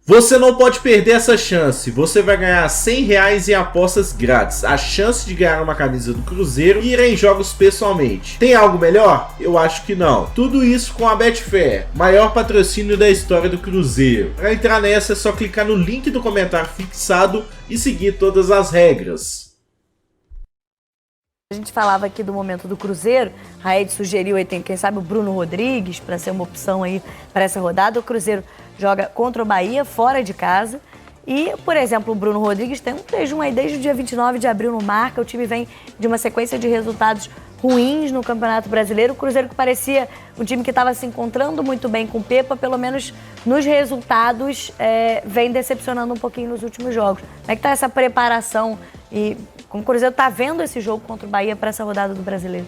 Você não pode perder essa chance. Você vai ganhar R$100 em apostas grátis. A chance de ganhar uma camisa do Cruzeiro e ir em jogos pessoalmente. Tem algo melhor? Eu acho que não. Tudo isso com a Betfair, maior patrocínio da história do Cruzeiro. Para entrar nessa é só clicar no link do comentário fixado e seguir todas as regras. A gente falava aqui do momento do Cruzeiro, a Ed sugeriu aí, quem sabe o Bruno Rodrigues para ser uma opção aí para essa rodada. O Cruzeiro joga contra o Bahia, fora de casa. E, por exemplo, o Bruno Rodrigues tem um jejum aí desde o dia 29 de abril no Marca. O time vem de uma sequência de resultados ruins no Campeonato Brasileiro. O Cruzeiro, que parecia um time que estava se encontrando muito bem com o Pepa, pelo menos nos resultados, vem decepcionando um pouquinho nos últimos jogos. Como é que está essa preparação e como o Cruzeiro está vendo esse jogo contra o Bahia para essa rodada do Brasileiro?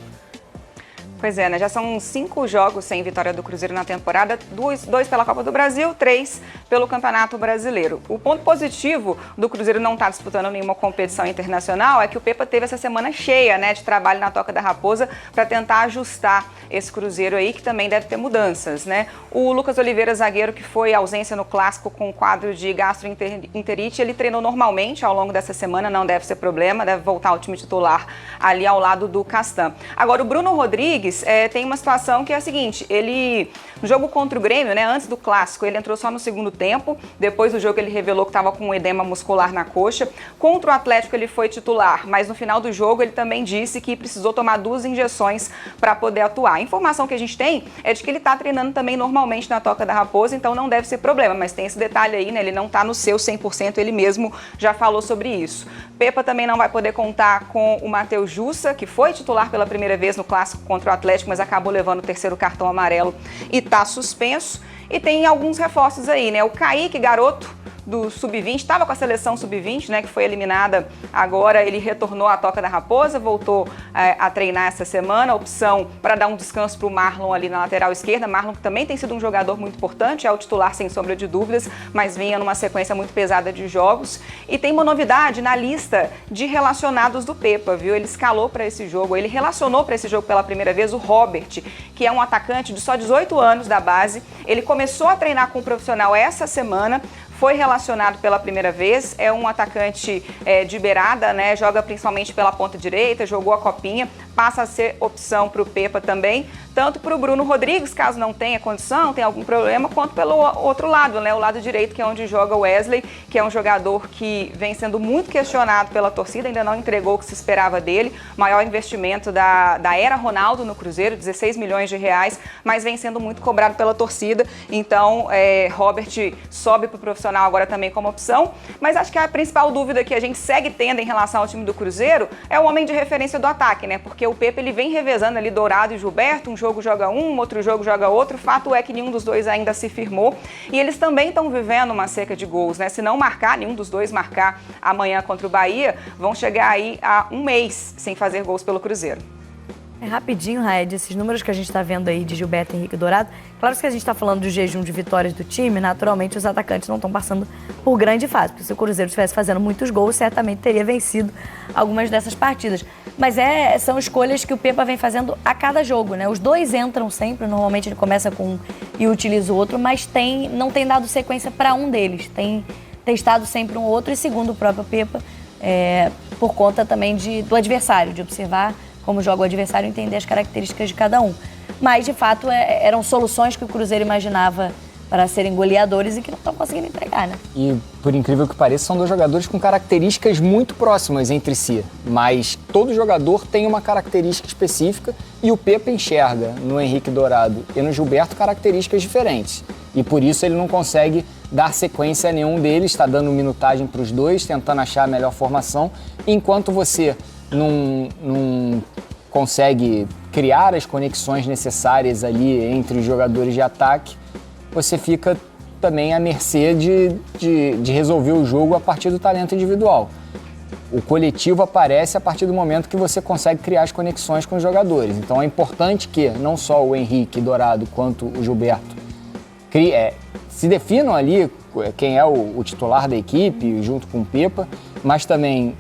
Pois é, né? Já são 5 jogos sem vitória do Cruzeiro na temporada, 2 pela Copa do Brasil, 3 pelo Campeonato Brasileiro. O ponto positivo do Cruzeiro não estar disputando nenhuma competição internacional é que o Pepa teve essa semana cheia, né, de trabalho na Toca da Raposa para tentar ajustar esse Cruzeiro aí, que também deve ter mudanças, né? O Lucas Oliveira, zagueiro, que foi ausência no Clássico com quadro de gastroenterite, ele treinou normalmente ao longo dessa semana, não deve ser problema, deve voltar ao time titular ali ao lado do Castan. Agora, o Bruno Rodrigues tem uma situação que é a seguinte, ele, no jogo contra o Grêmio, né, antes do Clássico, ele entrou só no segundo tempo, depois do jogo ele revelou que estava com um edema muscular na coxa. Contra o Atlético ele foi titular, mas no final do jogo ele também disse que precisou tomar 2 injeções para poder atuar. A informação que a gente tem é de que ele está treinando também normalmente na Toca da Raposa, então não deve ser problema, mas tem esse detalhe aí, né, ele não está no seu 100%, ele mesmo já falou sobre isso. Pepa também não vai poder contar com o Matheus Jussa, que foi titular pela primeira vez no Clássico contra o Atlético, mas acabou levando o 3º cartão amarelo e está suspenso. E tem alguns reforços aí, né? O Kaique, garoto do Sub-20, estava com a seleção Sub-20, né, que foi eliminada agora, ele retornou à Toca da Raposa, voltou a treinar essa semana, opção para dar um descanso para o Marlon ali na lateral esquerda. Marlon, que também tem sido um jogador muito importante, é o titular sem sombra de dúvidas, mas vinha numa sequência muito pesada de jogos. E tem uma novidade na lista de relacionados do Pepa, viu? Ele escalou para esse jogo, ele relacionou para esse jogo pela primeira vez o Robert, que é um atacante de só 18 anos da base. Ele começou a treinar com o profissional essa semana, foi relacionado pela primeira vez, é um atacante de beirada, né? Joga principalmente pela ponta direita, jogou a copinha, passa a ser opção para o Pepa também, tanto para o Bruno Rodrigues, caso não tenha condição, tem algum problema, quanto pelo outro lado, né? O lado direito, que é onde joga o Wesley, que é um jogador que vem sendo muito questionado pela torcida, ainda não entregou o que se esperava dele, maior investimento da era Ronaldo no Cruzeiro, 16 milhões de reais, mas vem sendo muito cobrado pela torcida, então Robert sobe para o profissional agora também como opção, mas acho que a principal dúvida que a gente segue tendo em relação ao time do Cruzeiro é o homem de referência do ataque, né? Porque o Pepa, ele vem revezando ali Dourado e Gilberto, um jogo joga um, outro jogo joga outro, o fato é que nenhum dos dois ainda se firmou e eles também estão vivendo uma seca de gols, né? Se não marcar, nenhum dos dois marcar amanhã contra o Bahia, vão chegar aí a 1 mês sem fazer gols pelo Cruzeiro. É rapidinho, Raed, esses números que a gente está vendo aí de Gilberto, Henrique e Dourado, claro que a gente está falando do jejum de vitórias do time, naturalmente os atacantes não estão passando por grande fase, porque se o Cruzeiro estivesse fazendo muitos gols, certamente teria vencido algumas dessas partidas. Mas são escolhas que o Pepa vem fazendo a cada jogo, né? Os dois entram sempre, normalmente ele começa com um e utiliza o outro, mas não tem dado sequência para um deles, tem testado sempre um outro, e segundo o próprio Pepa, por conta também do adversário, de observar como joga o adversário e entender as características de cada um. Mas, de fato, eram soluções que o Cruzeiro imaginava para serem goleadores e que não estão conseguindo entregar, né? E, por incrível que pareça, são 2 jogadores com características muito próximas entre si. Mas todo jogador tem uma característica específica e o Pepa enxerga no Henrique Dourado e no Gilberto características diferentes. E por isso ele não consegue dar sequência a nenhum deles, está dando minutagem para os dois, tentando achar a melhor formação, enquanto você não consegue criar as conexões necessárias ali entre os jogadores de ataque, você fica também à mercê de resolver o jogo a partir do talento individual. O coletivo aparece a partir do momento que você consegue criar as conexões com os jogadores. Então é importante que não só o Henrique Dourado quanto o Gilberto se definam ali quem é o titular da equipe, junto com o Pepa, mas também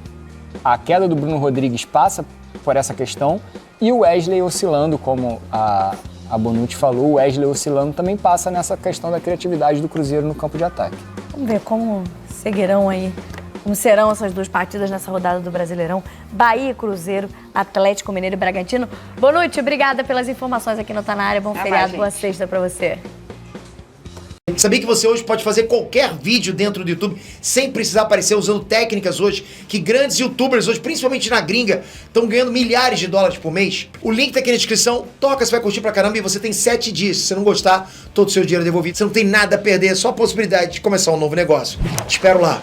a queda do Bruno Rodrigues passa por essa questão e o Wesley oscilando, como a Bonucci falou, o Wesley oscilando também passa nessa questão da criatividade do Cruzeiro no campo de ataque. Vamos ver como seguirão aí, como serão essas duas partidas nessa rodada do Brasileirão. Bahia e Cruzeiro, Atlético Mineiro e Bragantino. Boa noite, obrigada pelas informações aqui no Tá Na Área. Bom feriado, boa sexta pra você. Sabia que você hoje pode fazer qualquer vídeo dentro do YouTube sem precisar aparecer, usando técnicas hoje que grandes youtubers hoje, principalmente na gringa, estão ganhando milhares de dólares por mês? O link tá aqui na descrição, toca, você vai curtir pra caramba e você tem 7 dias. Se você não gostar, todo o seu dinheiro é devolvido. Você não tem nada a perder, só a possibilidade de começar um novo negócio. Te espero lá.